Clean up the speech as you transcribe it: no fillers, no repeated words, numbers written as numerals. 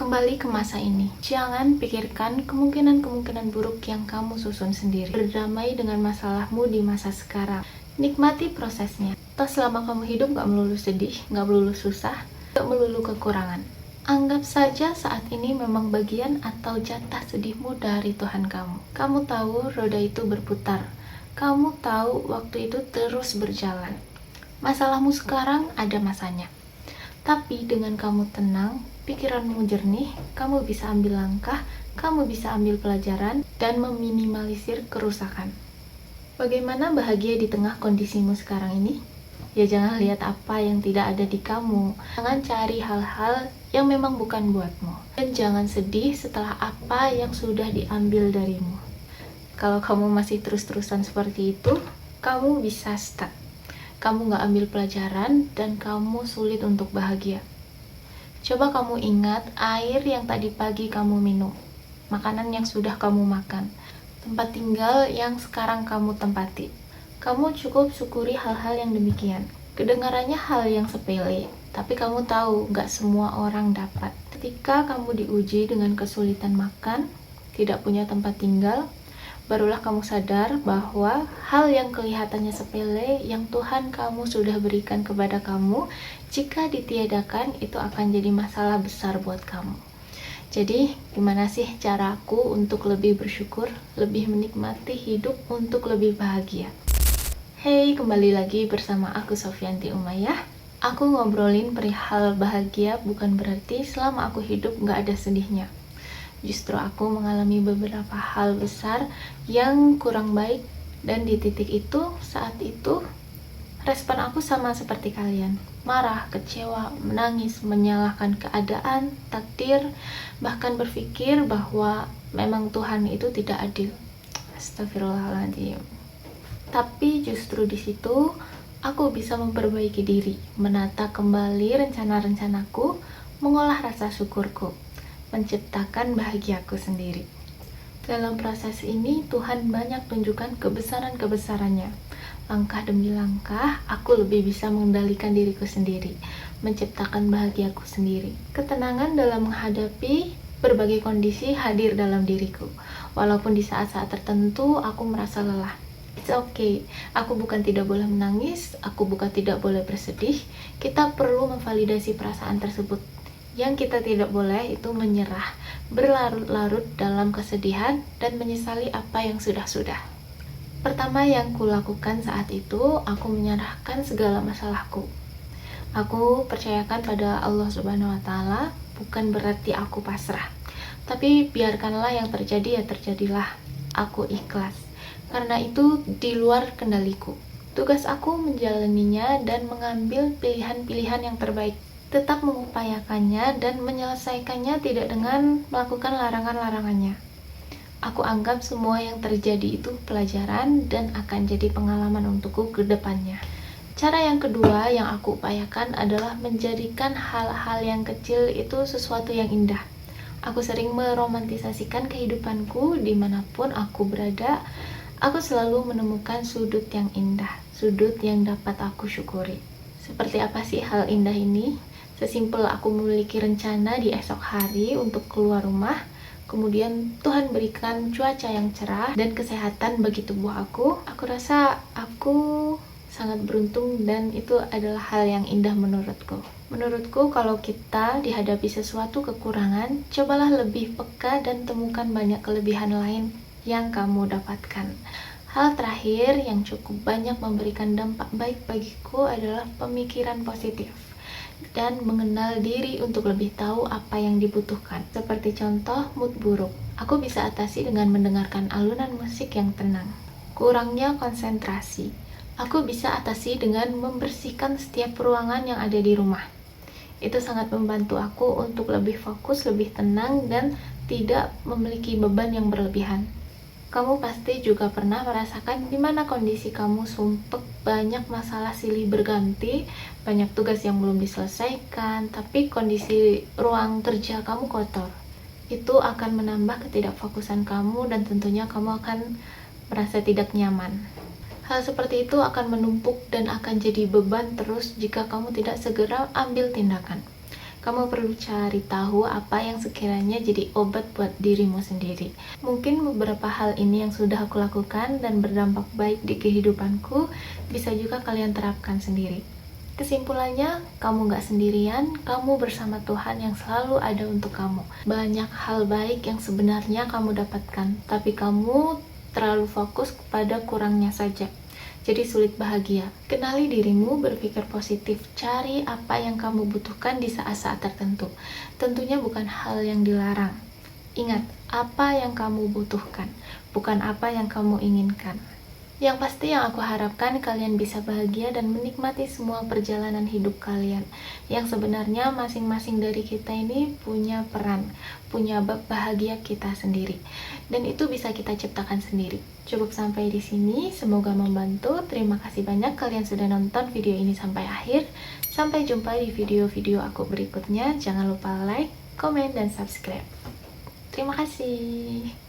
Kembali ke masa ini. Jangan pikirkan kemungkinan-kemungkinan buruk yang kamu susun sendiri. Berdamai dengan masalahmu di masa sekarang. Nikmati prosesnya. Toh selama kamu hidup gak melulu sedih, gak melulu susah, gak melulu kekurangan. Anggap saja saat ini memang bagian atau jatah sedihmu dari Tuhan kamu. Kamu tahu roda itu berputar. Kamu tahu waktu itu terus berjalan. Masalahmu sekarang ada masanya. Tapi dengan kamu tenang, pikiranmu jernih, kamu bisa ambil langkah, kamu bisa ambil pelajaran, dan meminimalisir kerusakan. Bagaimana bahagia di tengah kondisimu sekarang ini? Ya jangan lihat apa yang tidak ada di kamu. Jangan cari hal-hal yang memang bukan buatmu. Dan jangan sedih setelah apa yang sudah diambil darimu. Kalau kamu masih terus-terusan seperti itu, kamu bisa stuck. Kamu gak ambil pelajaran dan kamu sulit untuk bahagia. Coba kamu ingat air yang tadi pagi kamu minum, makanan yang sudah kamu makan, tempat tinggal yang sekarang kamu tempati. Kamu cukup syukuri hal-hal yang demikian. Kedengarannya hal yang sepele, tapi kamu tahu gak semua orang dapat. Ketika kamu diuji dengan kesulitan makan, tidak punya tempat tinggal, barulah kamu sadar bahwa hal yang kelihatannya sepele yang Tuhan kamu sudah berikan kepada kamu, jika ditiadakan itu akan jadi masalah besar buat kamu. Jadi, gimana sih caraku untuk lebih bersyukur, lebih menikmati hidup untuk lebih bahagia? Hey, kembali lagi bersama aku Sofyanti Umayyah. Aku ngobrolin perihal bahagia bukan berarti selama aku hidup gak ada sedihnya. Justru aku mengalami beberapa hal besar yang kurang baik, dan di titik itu, saat itu, respon aku sama seperti kalian. Marah, kecewa, menangis, menyalahkan keadaan, takdir, bahkan berpikir bahwa memang Tuhan itu tidak adil. Astagfirullahaladzim. Tapi justru di situ, aku bisa memperbaiki diri, menata kembali rencana-rencanaku, mengolah rasa syukurku, menciptakan bahagiaku sendiri. Dalam proses ini, Tuhan banyak tunjukkan kebesaran-kebesarannya. Langkah demi langkah, aku lebih bisa mengendalikan diriku sendiri, menciptakan bahagiaku sendiri. Ketenangan dalam menghadapi berbagai kondisi hadir dalam diriku. Walaupun di saat-saat tertentu, aku merasa lelah. It's okay, aku bukan tidak boleh menangis, aku bukan tidak boleh bersedih. Kita perlu memvalidasi perasaan tersebut. Yang kita tidak boleh itu menyerah, berlarut-larut dalam kesedihan, dan menyesali apa yang sudah-sudah. Pertama yang kulakukan saat itu, aku menyerahkan segala masalahku. Aku percayakan pada Allah Subhanahu wa Ta'ala, bukan berarti aku pasrah. Tapi biarkanlah yang terjadi ya terjadilah. Aku ikhlas. Karena itu di luar kendaliku. Tugas aku menjalaninya dan mengambil pilihan-pilihan yang terbaik. Tetap mengupayakannya dan menyelesaikannya tidak dengan melakukan larangan-larangannya. Aku anggap semua yang terjadi itu pelajaran dan akan jadi pengalaman untukku ke depannya. Cara yang kedua yang aku upayakan adalah menjadikan hal-hal yang kecil itu sesuatu yang indah. Aku sering meromantisasikan kehidupanku dimanapun aku berada. Aku selalu menemukan sudut yang indah, sudut yang dapat aku syukuri. Seperti apa sih hal indah ini? Sesimpel aku memiliki rencana di esok hari untuk keluar rumah, kemudian Tuhan berikan cuaca yang cerah dan kesehatan bagi tubuh aku rasa aku sangat beruntung dan itu adalah hal yang indah menurutku. Menurutku kalau kita dihadapi sesuatu kekurangan, cobalah lebih peka dan temukan banyak kelebihan lain yang kamu dapatkan. Hal terakhir yang cukup banyak memberikan dampak baik bagiku adalah pemikiran positif dan mengenal diri untuk lebih tahu apa yang dibutuhkan. Seperti contoh mood buruk, aku bisa atasi dengan mendengarkan alunan musik yang tenang. Kurangnya konsentrasi, aku bisa atasi dengan membersihkan setiap ruangan yang ada di rumah. Itu sangat membantu aku untuk lebih fokus, lebih tenang, dan tidak memiliki beban yang berlebihan. Kamu pasti juga pernah merasakan di mana kondisi kamu sumpek, banyak masalah silih berganti, banyak tugas yang belum diselesaikan, tapi kondisi ruang kerja kamu kotor. Itu akan menambah ketidakfokusan kamu dan tentunya kamu akan merasa tidak nyaman. Hal seperti itu akan menumpuk dan akan jadi beban terus jika kamu tidak segera ambil tindakan. Kamu perlu cari tahu apa yang sekiranya jadi obat buat dirimu sendiri. Mungkin beberapa hal ini yang sudah aku lakukan dan berdampak baik di kehidupanku, bisa juga kalian terapkan sendiri. Kesimpulannya, kamu gak sendirian, kamu bersama Tuhan yang selalu ada untuk kamu. Banyak hal baik yang sebenarnya kamu dapatkan, tapi kamu terlalu fokus kepada kurangnya saja. Jadi sulit bahagia. Kenali dirimu, berpikir positif, cari apa yang kamu butuhkan di saat-saat tertentu. Tentunya bukan hal yang dilarang. Ingat, apa yang kamu butuhkan, bukan apa yang kamu inginkan. Yang pasti yang aku harapkan kalian bisa bahagia dan menikmati semua perjalanan hidup kalian. Yang sebenarnya masing-masing dari kita ini punya peran, punya bab bahagia kita sendiri. Dan itu bisa kita ciptakan sendiri. Cukup sampai di sini, semoga membantu. Terima kasih banyak kalian sudah nonton video ini sampai akhir. Sampai jumpa di video-video aku berikutnya. Jangan lupa like, komen, dan subscribe. Terima kasih.